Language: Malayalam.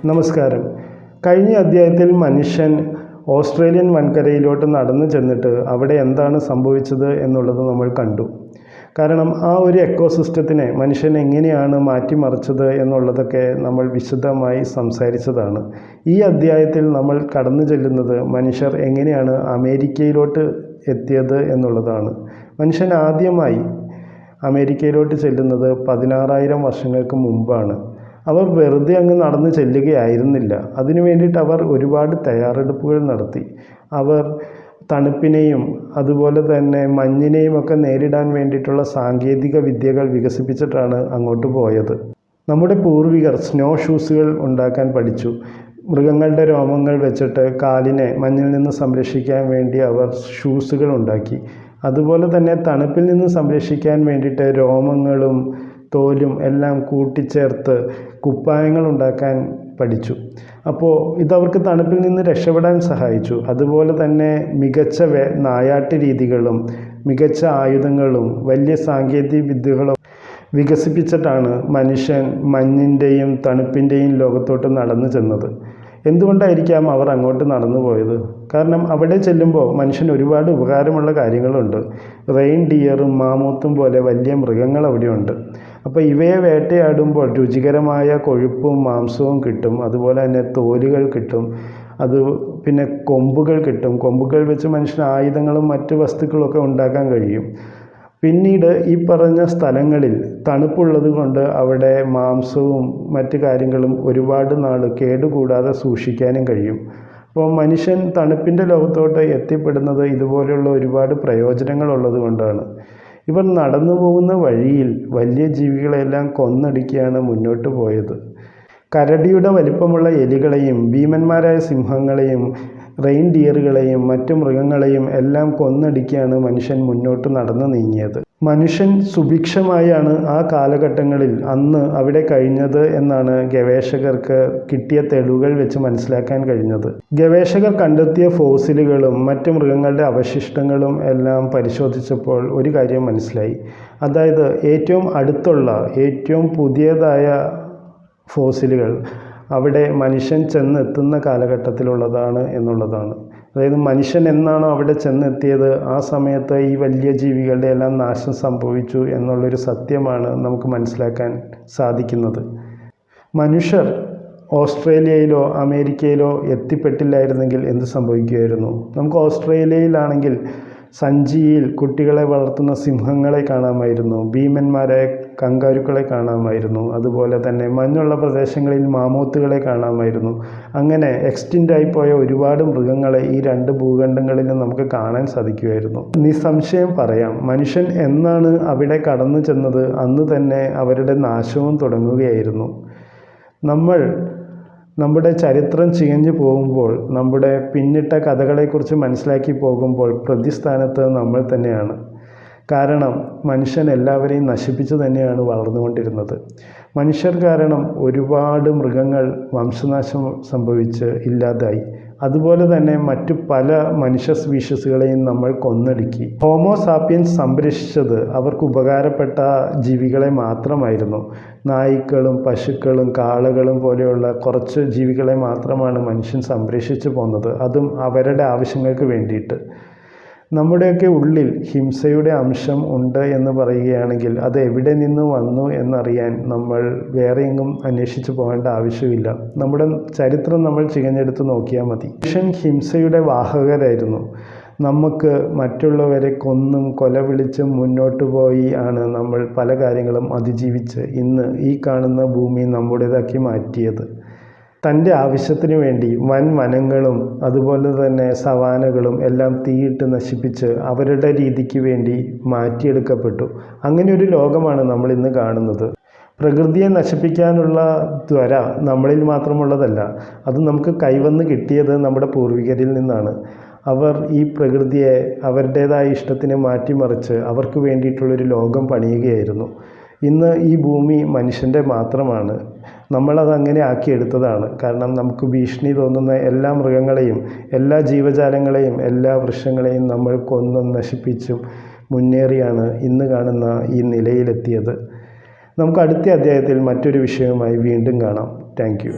നമസ്കാരം. കഴിഞ്ഞ അധ്യായത്തിൽ മനുഷ്യൻ ഓസ്ട്രേലിയൻ വൻകരയിലോട്ട് നടന്നു ചെന്നിട്ട് അവിടെ എന്താണ് സംഭവിച്ചത് എന്നുള്ളത് നമ്മൾ കണ്ടു. കാരണം ആ ഒരു എക്കോസിസ്റ്റത്തിനെ മനുഷ്യൻ എങ്ങനെയാണ് മാറ്റിമറിച്ചത് എന്നുള്ളതൊക്കെ നമ്മൾ വിശദമായി സംസാരിച്ചതാണ്. ഈ അധ്യായത്തിൽ നമ്മൾ കടന്നു ചെല്ലുന്നത് മനുഷ്യർ എങ്ങനെയാണ് അമേരിക്കയിലോട്ട് എത്തിയത് എന്നുള്ളതാണ്. മനുഷ്യൻ ആദ്യമായി അമേരിക്കയിലോട്ട് ചെല്ലുന്നത് 16,000 വർഷങ്ങൾക്ക് മുമ്പാണ്. അവർ വെറുതെ അങ്ങ് നടന്ന് ചെല്ലുകയായിരുന്നില്ല. അതിനു വേണ്ടിയിട്ട് അവർ ഒരുപാട് തയ്യാറെടുപ്പുകൾ നടത്തി. അവർ തണുപ്പിനെയും അതുപോലെ തന്നെ മഞ്ഞിനെയും ഒക്കെ നേരിടാൻ വേണ്ടിയിട്ടുള്ള സാങ്കേതിക വിദ്യകൾ വികസിപ്പിച്ചിട്ടാണ് അങ്ങോട്ട് പോയത്. നമ്മുടെ പൂർവികർ സ്നോ ഷൂസുകൾ ഉണ്ടാക്കാൻ പഠിച്ചു. മൃഗങ്ങളുടെ രോമങ്ങൾ വെച്ചിട്ട് കാലിനെ മഞ്ഞിൽ നിന്ന് സംരക്ഷിക്കാൻ വേണ്ടി അവർ ഷൂസുകൾ ഉണ്ടാക്കി. അതുപോലെ തന്നെ തണുപ്പിൽ നിന്ന് സംരക്ഷിക്കാൻ വേണ്ടിയിട്ട് രോമങ്ങളും തോലും എല്ലാം കൂട്ടിച്ചേർത്ത് കുപ്പായങ്ങൾ ഉണ്ടാക്കാൻ പഠിച്ചു. അപ്പോൾ ഇതവർക്ക് തണുപ്പിൽ നിന്ന് രക്ഷപ്പെടാൻ സഹായിച്ചു. അതുപോലെ തന്നെ മികച്ച നായാട്ട് രീതികളും മികച്ച ആയുധങ്ങളും വലിയ സാങ്കേതിക വിദ്യകളും വികസിപ്പിച്ചിട്ടാണ് മനുഷ്യൻ മഞ്ഞിൻ്റെയും തണുപ്പിൻ്റെയും ലോകത്തോട്ട് നടന്നു ചെന്നത്. എന്തുകൊണ്ടായിരിക്കാം അവർ അങ്ങോട്ട് നടന്നു പോയത്? കാരണം അവിടെ ചെല്ലുമ്പോൾ മനുഷ്യന് ഒരുപാട് ഉപകാരമുള്ള കാര്യങ്ങളുണ്ട്. റെയിൻഡിയറും മാമൂത്തും പോലെ വലിയ മൃഗങ്ങൾ അവിടെയുണ്ട്. അപ്പോൾ ഇവയെ വേട്ടയാടുമ്പോൾ രുചികരമായ കൊഴുപ്പും മാംസവും കിട്ടും. അതുപോലെ തന്നെ തോലുകൾ കിട്ടും. പിന്നെ കൊമ്പുകൾ കിട്ടും. കൊമ്പുകൾ വെച്ച് മനുഷ്യന് ആയുധങ്ങളും മറ്റ് വസ്തുക്കളൊക്കെ ഉണ്ടാക്കാൻ കഴിയും. പിന്നീട് ഈ പറഞ്ഞ സ്ഥലങ്ങളിൽ തണുപ്പുള്ളത് കൊണ്ട് അവിടെ മാംസവും മറ്റ് കാര്യങ്ങളും ഒരുപാട് നാൾ കേടുകൂടാതെ സൂക്ഷിക്കാനും കഴിയും. അപ്പോൾ മനുഷ്യൻ തണുപ്പിൻ്റെ ലോകത്തോട്ട് എത്തിപ്പെടുന്നത് ഇതുപോലെയുള്ള ഒരുപാട് പ്രയോജനങ്ങളുള്ളത് കൊണ്ടാണ്. ഇവർ നടന്നു പോകുന്ന വഴിയിൽ വലിയ ജീവികളെല്ലാം കൊന്നടിക്കുകയാണ് മുന്നോട്ട് പോയത്. കരടിയുടെ വലിപ്പമുള്ള എലികളെയും ഭീമന്മാരായ സിംഹങ്ങളെയും റെയിൻഡിയറുകളെയും മറ്റു മൃഗങ്ങളെയും എല്ലാം കൊന്നടിക്കുകയാണ് മനുഷ്യൻ മുന്നോട്ട് നടന്നു നീങ്ങിയത്. മനുഷ്യൻ സുഭിക്ഷമായാണ് ആ കാലഘട്ടങ്ങളിൽ അന്ന് അവിടെ കഴിഞ്ഞത് എന്നാണ് ഗവേഷകർക്ക് കിട്ടിയ തെളിവുകൾ വെച്ച് മനസ്സിലാക്കാൻ കഴിഞ്ഞത്. ഗവേഷകർ കണ്ടെത്തിയ ഫോസിലുകളും മറ്റു മൃഗങ്ങളുടെ അവശിഷ്ടങ്ങളും എല്ലാം പരിശോധിച്ചപ്പോൾ ഒരു കാര്യം മനസ്സിലായി. അതായത് ഏറ്റവും അടുത്തുള്ള ഏറ്റവും പുതിയതായ ഫോസിലുകൾ അവിടെ മനുഷ്യൻ ചെന്നെത്തുന്ന കാലഘട്ടത്തിലുള്ളതാണ് എന്നുള്ളതാണ്. അതായത് മനുഷ്യൻ എന്നാണോ അവിടെ ചെന്നെത്തിയത് ആ സമയത്ത് ഈ വലിയ ജീവികളുടെ എല്ലാം നാശം സംഭവിച്ചു എന്നുള്ളൊരു സത്യമാണ് നമുക്ക് മനസ്സിലാക്കാൻ സാധിക്കുന്നത്. മനുഷ്യർ ഓസ്ട്രേലിയയിലോ അമേരിക്കയിലോ എത്തിപ്പെട്ടില്ലായിരുന്നെങ്കിൽ എന്ത് സംഭവിക്കുമായിരുന്നു? നമുക്ക് ഓസ്ട്രേലിയയിലാണെങ്കിൽ സഞ്ചിയിൽ കുട്ടികളെ വളർത്തുന്ന സിംഹങ്ങളെ കാണാമായിരുന്നു. ഭീമന്മാരായ കങ്കാരുക്കളെ കാണാമായിരുന്നു. അതുപോലെ തന്നെ മഞ്ഞുള്ള പ്രദേശങ്ങളിൽ മാമൂത്തുകളെ കാണാമായിരുന്നു. അങ്ങനെ എക്സ്റ്റിൻ്റായിപ്പോയ ഒരുപാട് മൃഗങ്ങളെ ഈ രണ്ട് ഭൂഖണ്ഡങ്ങളിലും നമുക്ക് കാണാൻ സാധിക്കുമായിരുന്നു. നിസ്സംശയം പറയാം, മനുഷ്യൻ എന്നാണ് അവിടെ കടന്നു ചെന്നത് അന്ന് തന്നെ അവരുടെ നാശവും തുടങ്ങുകയായിരുന്നു. നമ്മുടെ ചരിത്രം ചികഞ്ഞു പോകുമ്പോൾ, നമ്മുടെ പിന്നിട്ട കഥകളെക്കുറിച്ച് മനസ്സിലാക്കി പോകുമ്പോൾ പ്രതിസ്ഥാനത്ത് നമ്മൾ തന്നെയാണ്. കാരണം മനുഷ്യൻ എല്ലാവരെയും നശിപ്പിച്ചു തന്നെയാണ് വളർന്നുകൊണ്ടിരുന്നത്. മനുഷ്യർ കാരണം ഒരുപാട് മൃഗങ്ങൾ വംശനാശം സംഭവിച്ച് ഇല്ലാതായി. അതുപോലെ തന്നെ മറ്റു പല മനുഷ്യ സ്പീഷീസുകളെയും നമ്മൾ കൊന്നൊടുക്കി. ഹോമോ സാപ്പിയൻസ് സംരക്ഷിച്ചത് അവർക്ക് ഉപകാരപ്പെട്ട ജീവികളെ മാത്രമായിരുന്നു. നായ്ക്കളും പശുക്കളും കാളകളും പോലെയുള്ള കുറച്ച് ജീവികളെ മാത്രമാണ് മനുഷ്യൻ സംരക്ഷിച്ചു പോന്നത്, അതും അവരുടെ ആവശ്യങ്ങൾക്ക് വേണ്ടിയിട്ട്. നമ്മുടെയൊക്കെ ഉള്ളിൽ ഹിംസയുടെ അംശം ഉണ്ട് എന്ന് പറയുകയാണെങ്കിൽ അത് എവിടെ നിന്ന് വന്നു എന്നറിയാൻ നമ്മൾ വേറെ എങ്ങും അന്വേഷിച്ച് പോകേണ്ട ആവശ്യമില്ല. നമ്മുടെ ചരിത്രം നമ്മൾ ചികഞ്ഞെടുത്ത് നോക്കിയാൽ മതി. മനുഷ്യൻ ഹിംസയുടെ വാഹകരായിരുന്നു. നമുക്ക് മറ്റുള്ളവരെ കൊന്നും കൊല വിളിച്ചും മുന്നോട്ട് പോയി ആണ് നമ്മൾ പല കാര്യങ്ങളും അതിജീവിച്ച് ഇന്ന് ഈ കാണുന്ന ഭൂമി നമ്മുടേതാക്കി മാറ്റിയത്. തൻ്റെ ആവശ്യത്തിന് വേണ്ടി വനങ്ങളും അതുപോലെ തന്നെ സവാനകളും എല്ലാം തീയിട്ട് നശിപ്പിച്ച് അവരുടെ രീതിക്ക് വേണ്ടി മാറ്റിയെടുക്കപ്പെട്ടു. അങ്ങനെ ഒരു ലോകമാണ് നമ്മൾ ഇന്ന് കാണുന്നത്. പ്രകൃതിയെ നശിപ്പിക്കാനുള്ള ത്വര നമ്മളിൽ മാത്രമുള്ളതല്ല, അത് നമുക്ക് കൈവന്ന് കിട്ടിയത് നമ്മുടെ പൂർവികരിൽ നിന്നാണ്. അവർ ഈ പ്രകൃതിയെ അവരുടേതായ ഇഷ്ടത്തിന് മാറ്റിമറിച്ച് അവർക്ക് വേണ്ടിയിട്ടുള്ളൊരു ലോകം പണിയുകയായിരുന്നു. ഇന്ന് ഈ ഭൂമി മനുഷ്യൻ്റെ മാത്രമാണ്. നമ്മളത് അങ്ങനെ ആക്കിയെടുത്തതാണ്. കാരണം നമുക്ക് ഭീഷണി തോന്നുന്ന എല്ലാ മൃഗങ്ങളെയും എല്ലാ ജീവജാലങ്ങളെയും എല്ലാ വൃക്ഷങ്ങളെയും നമ്മൾ കൊന്നും നശിപ്പിച്ചും മുന്നേറിയാണ് ഇന്ന് കാണുന്ന ഈ നിലയിലെത്തിയത്. നമുക്ക് അടുത്ത അധ്യായത്തിൽ മറ്റൊരു വിഷയവുമായി വീണ്ടും കാണാം. Thank you.